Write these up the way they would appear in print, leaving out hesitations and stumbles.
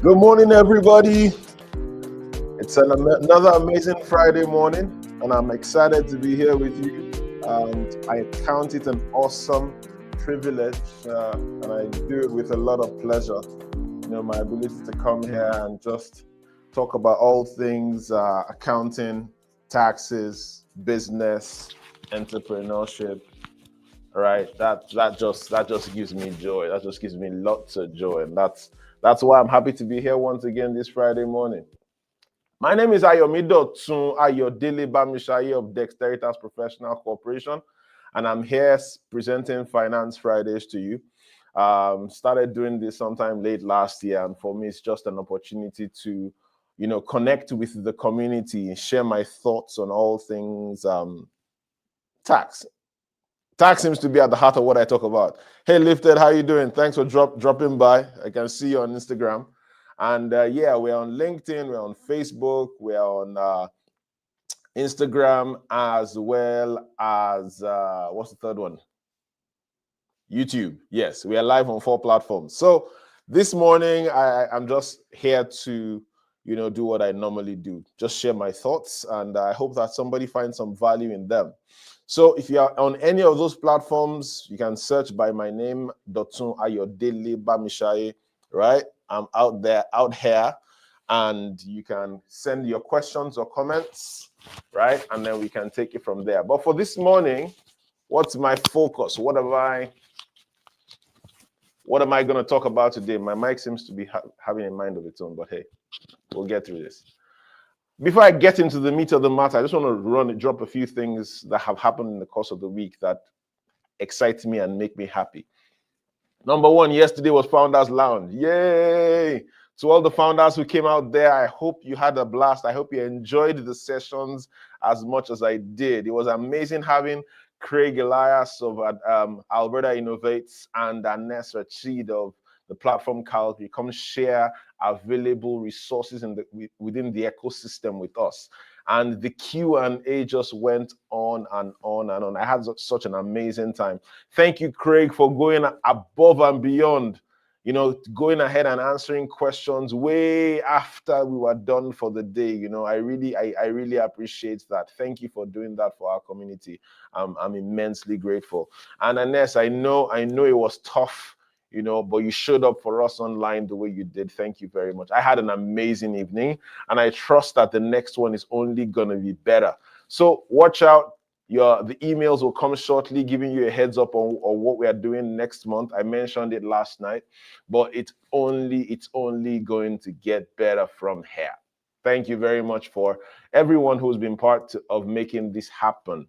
Good morning, everybody. It's another amazing Friday morning, and I'm excited to be here with you. I count it an awesome privilege, and I do it with a lot of pleasure. My ability to come here and just talk about all things accounting, taxes, business, entrepreneurship. Right? That just gives me joy. That just gives me lots of joy, and that's why I'm happy to be here once again this Friday morning. My name is Dotun, Ayodele-Bamisaiye of Dexteritas Professional Corporation, and I'm here presenting Finance Fridays to you. Started doing this sometime late last year, and for me, it's just an opportunity to, connect with the community, share my thoughts on all things tax. Tax seems to be at the heart of what I talk about. Hey, Lifted, how you doing? Thanks for dropping by. I can see you on Instagram. And yeah, we're on LinkedIn, we're on Facebook, we're on Instagram, as well as, what's the third one? YouTube. Yes, we are live on 4 platforms. So this morning, I'm just here to, do what I normally do. Just share my thoughts, and I hope that somebody finds some value in them. So if you are on any of those platforms, you can search by my name, Dotun Ayodele-Bamisaiye, right? I'm out here, and you can send your questions or comments, right? And then we can take it from there. But for this morning, what's my focus? What am I going to talk about today? My mic seems to be having a mind of its own, but hey, we'll get through this. Before I get into the meat of the matter, I just want to drop a few things that have happened in the course of the week that excite me and make me happy. Number one, yesterday was Founders Lounge. Yay! To all the founders who came out there, I hope you had a blast. I hope you enjoyed the sessions as much as I did. It was amazing having Craig Elias of Alberta Innovates and Anessa Chid of the platform Calgary come share available resources within the ecosystem with us. And the Q&A just went on and on and on. I had such an amazing time. Thank you, Craig, for going above and beyond, going ahead and answering questions way after we were done for the day. I really appreciate that. Thank you for doing that for our community. I'm immensely grateful. And Aness, I know it was tough, but you showed up for us online the way you did. Thank you very much. I had an amazing evening, and I trust that the next one is only going to be better. So watch out. The emails will come shortly, giving you a heads up on what we are doing next month. I mentioned it last night, but it's only going to get better from here. Thank you very much for everyone who's been part of making this happen.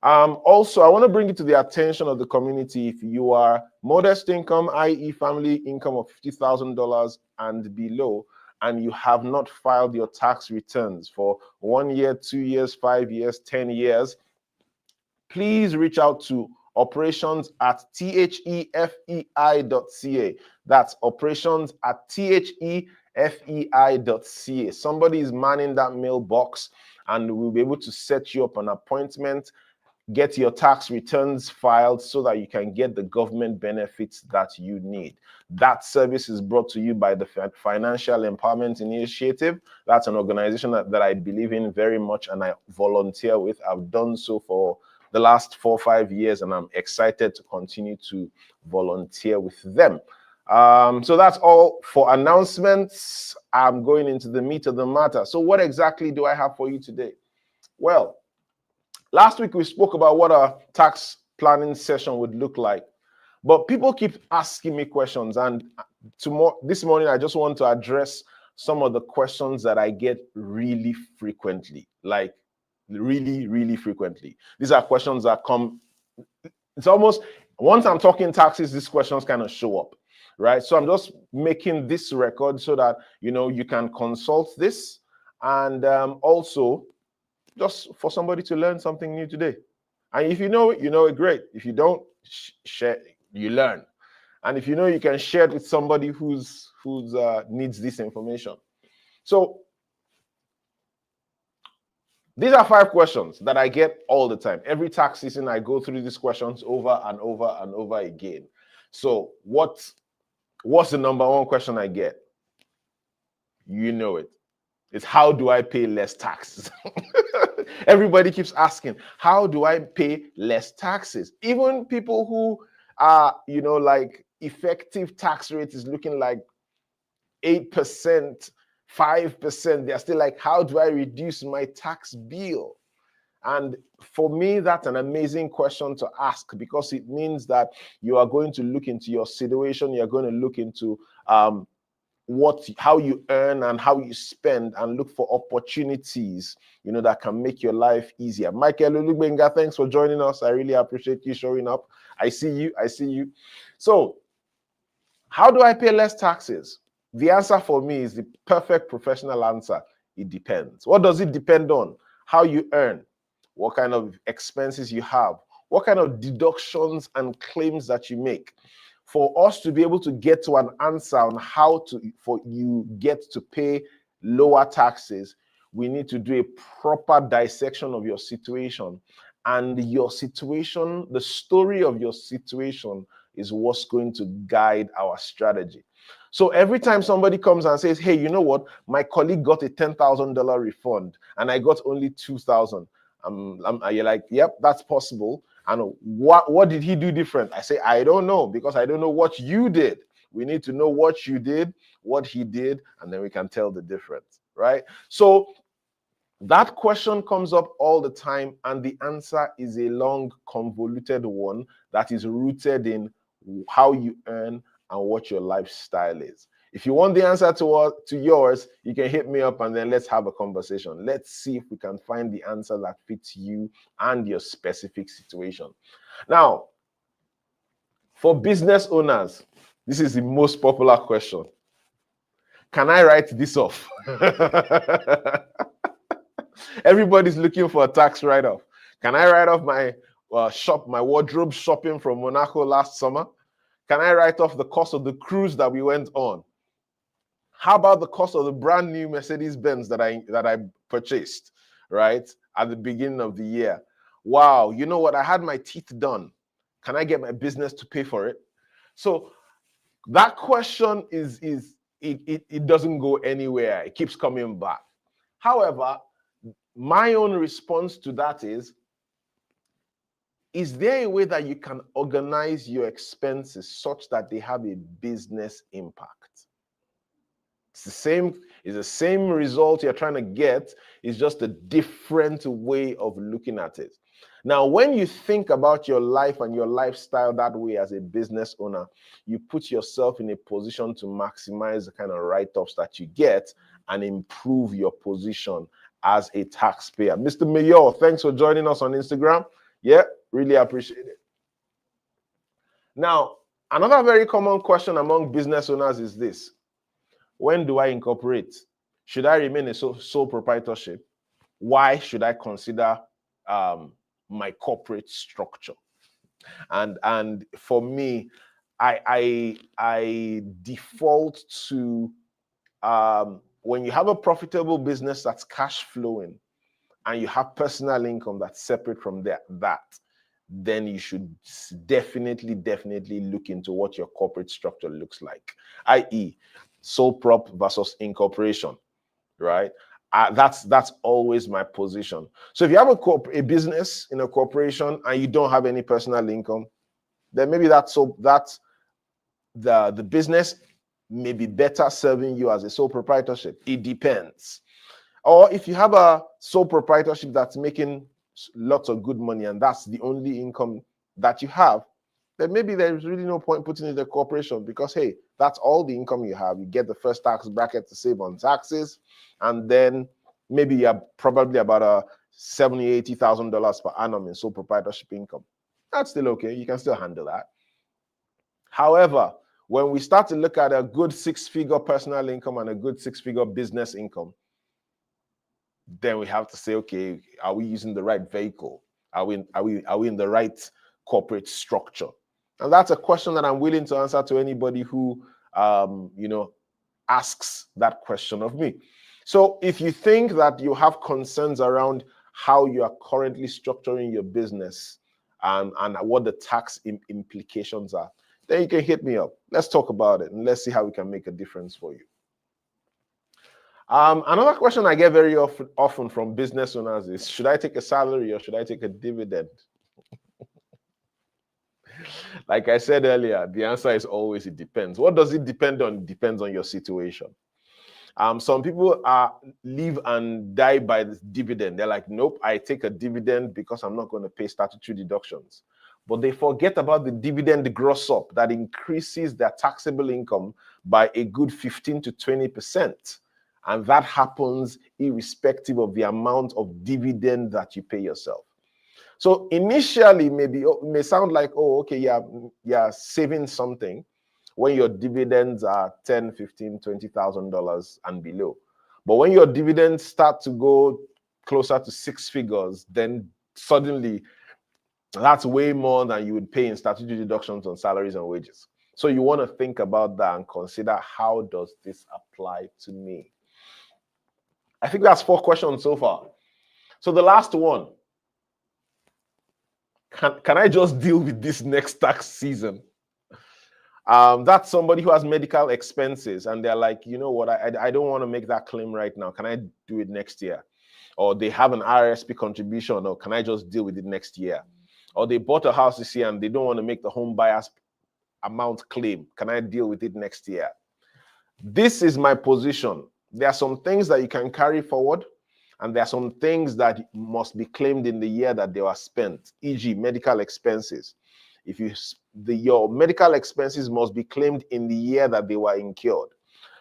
Also, I want to bring it to the attention of the community. If you are modest income, i.e. family income of $50,000 and below, and you have not filed your tax returns for 1 year, 2 years, 5 years, 10 years, please reach out to operations@thefei.ca. That's operations@thefei.ca. Somebody is manning that mailbox, and we'll be able to set you up an appointment, get your tax returns filed so that you can get the government benefits that you need. That service is brought to you by the Financial Empowerment Initiative. That's an organization that I believe in very much and I volunteer with. I've done so for the last 4 or 5 years, and I'm excited to continue to volunteer with them. So that's all for announcements. I'm going into the meat of the matter. So what exactly do I have for you today? Well, last week we spoke about what a tax planning session would look like, but people keep asking me questions, and this morning I just want to address some of the questions that I get really frequently, like really, really frequently. These are questions that come, it's almost, once I'm talking taxes, these questions kind of show up, right? So I'm just making this record so that, you can consult this, and also just for somebody to learn something new today. And if you know it, great. If you don't, share, you learn. And if you can share it with somebody who's needs this information. So these are 5 questions that I get all the time. Every tax season, I go through these questions over and over and over again. So what's the number one question I get? You know it. It's how do I pay less taxes? Everybody keeps asking, how do I pay less taxes? Even people who are, like effective tax rate is looking like 8%, 5%. They're still like, how do I reduce my tax bill? And for me, that's an amazing question to ask, because it means that you are going to look into your situation. You're going to look into how you earn and how you spend, and look for opportunities, that can make your life easier. Michael Olubenga, thanks for joining us. I really appreciate you showing up. I see you. So, how do I pay less taxes? The answer for me is the perfect professional answer. It depends. What does it depend on? How you earn, what kind of expenses you have, what kind of deductions and claims that you make. For us to be able to get to an answer on how for you get to pay lower taxes, we need to do a proper dissection of your situation. And your situation, the story of your situation, is what's going to guide our strategy. So every time somebody comes and says, hey, you know what? My colleague got a $10,000 refund and I got only $2,000. You're like, yep, that's possible. And what did he do different? I say, I don't know, because I don't know what you did. We need to know what you did, what he did, and then we can tell the difference, right? So that question comes up all the time, and the answer is a long, convoluted one that is rooted in how you earn and what your lifestyle is. If you want the answer to yours, you can hit me up and then let's have a conversation. Let's see if we can find the answer that fits you and your specific situation. Now, for business owners, this is the most popular question. Can I write this off? Everybody's looking for a tax write-off. Can I write off my wardrobe shopping from Monaco last summer? Can I write off the cost of the cruise that we went on? How about the cost of the brand new Mercedes-Benz that I purchased, right, at the beginning of the year? Wow, you know what? I had my teeth done. Can I get my business to pay for it? So that question it doesn't go anywhere. It keeps coming back. However, my own response to that is there a way that you can organize your expenses such that they have a business impact? It's the same result you're trying to get. It's just a different way of looking at it. Now, when you think about your life and your lifestyle that way as a business owner, you put yourself in a position to maximize the kind of write-offs that you get and improve your position as a taxpayer. Mr. Mayor, thanks for joining us on Instagram. Yeah, really appreciate it. Now, another very common question among business owners is this. When do I incorporate? Should I remain a sole proprietorship? Why should I consider my corporate structure? And for me, I default to when you have a profitable business that's cash flowing and you have personal income that's separate from that, then you should definitely look into what your corporate structure looks like, i.e., sole prop versus incorporation, right? That's always my position. So if you have a business in a corporation and you don't have any personal income, then maybe the business may be better serving you as a sole proprietorship. It depends. Or if you have a sole proprietorship that's making lots of good money and that's the only income that you have, then maybe there's really no point putting in the corporation, because, hey, that's all the income you have. You get the first tax bracket to save on taxes, and then maybe you have probably about a $70,000, $80,000 per annum in sole proprietorship income. That's still okay. You can still handle that. However, when we start to look at a good six-figure personal income and a good six-figure business income, then we have to say, okay, are we using the right vehicle? Are we in the right corporate structure? And that's a question that I'm willing to answer to anybody who asks that question of me. So if you think that you have concerns around how you are currently structuring your business and what the tax implications are, then you can hit me up. Let's talk about it and let's see how we can make a difference for you. Another question I get very often from business owners is, should I take a salary or should I take a dividend? Like I said earlier, the answer is always it depends. What does it depend on? It depends on your situation. Some people live and die by this dividend. They're like, nope, I take a dividend because I'm not going to pay statutory deductions. But they forget about the dividend gross up that increases their taxable income by a good 15 to 20%. And that happens irrespective of the amount of dividend that you pay yourself. So initially, maybe it may sound like, oh, okay, yeah, saving something when your dividends are $10, $15, $20,000 and below. But when your dividends start to go closer to six figures, then suddenly that's way more than you would pay in statutory deductions on salaries and wages. So you want to think about that and consider, how does this apply to me? I think that's 4 questions so far. So the last one, can I just deal with this next tax season? That's somebody who has medical expenses and they're like, you know what, I don't want to make that claim right now. Can I do it next year? Or they have an RSP contribution, or can I just deal with it next year? Or they bought a house this year and they don't want to make the home buyer's amount claim. Can I deal with it next year? This is my position. There are some things that you can carry forward, and there are some things that must be claimed in the year that they were spent, e.g. medical expenses. If your medical expenses must be claimed in the year that they were incurred.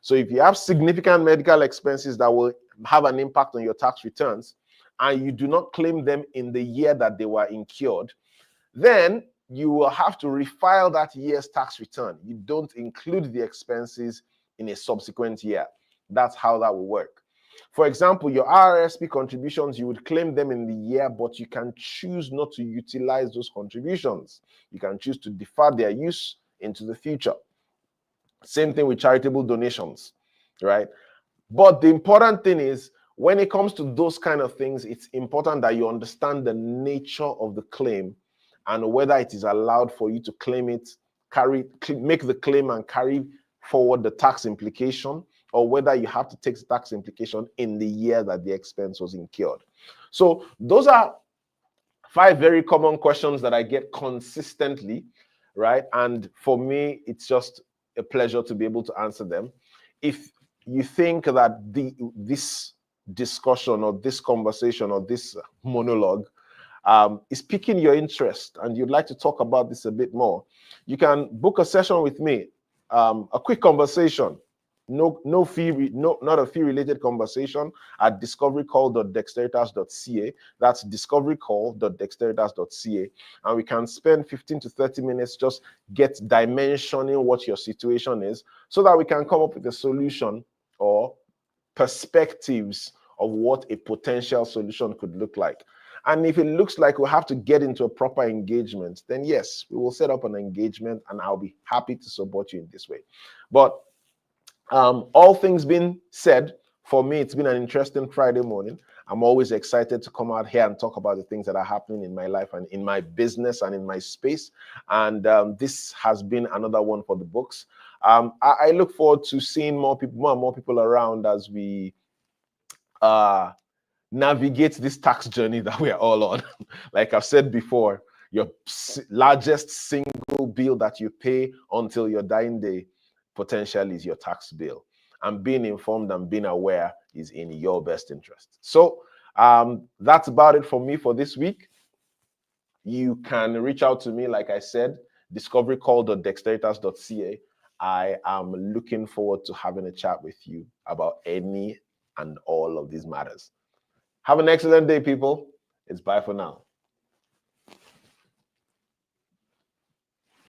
So if you have significant medical expenses that will have an impact on your tax returns, and you do not claim them in the year that they were incurred, then you will have to refile that year's tax return. You don't include the expenses in a subsequent year. That's how that will work. For example, your RSP contributions, you would claim them in the year, but you can choose not to utilize those contributions. You can choose to defer their use into the future. Same thing with charitable donations, right? But the important thing is, when it comes to those kind of things, it's important that you understand the nature of the claim and whether it is allowed for you to claim it, make the claim and carry forward the tax implication, or whether you have to take the tax implication in the year that the expense was incurred. So those are 5 very common questions that I get consistently, right? And for me, it's just a pleasure to be able to answer them. If you think that this discussion or this conversation or this monologue is piquing your interest and you'd like to talk about this a bit more, you can book a session with me, a quick conversation, no fee, not a fee related conversation, at discoverycall.dexteritas.ca. That's discoverycall.dexteritas.ca, and we can spend 15 to 30 minutes just dimensioning what your situation is, so that we can come up with a solution or perspectives of what a potential solution could look like. And if it looks like we'll have to get into a proper engagement, then yes, we will set up an engagement and I'll be happy to support you in this way. But all things being said, for me, it's been an interesting Friday morning. I'm always excited to come out here and talk about the things that are happening in my life and in my business and in my space. And this has been another one for the books. I look forward to seeing more and more people around as we navigate this tax journey that we are all on. Like I've said before, your largest single bill that you pay until your dying day potentially is your tax bill. And being informed and being aware is in your best interest. So that's about it for me for this week. You can reach out to me, like I said, discoverycall.dexteritas.ca. I am looking forward to having a chat with you about any and all of these matters. Have an excellent day, people. It's bye for now.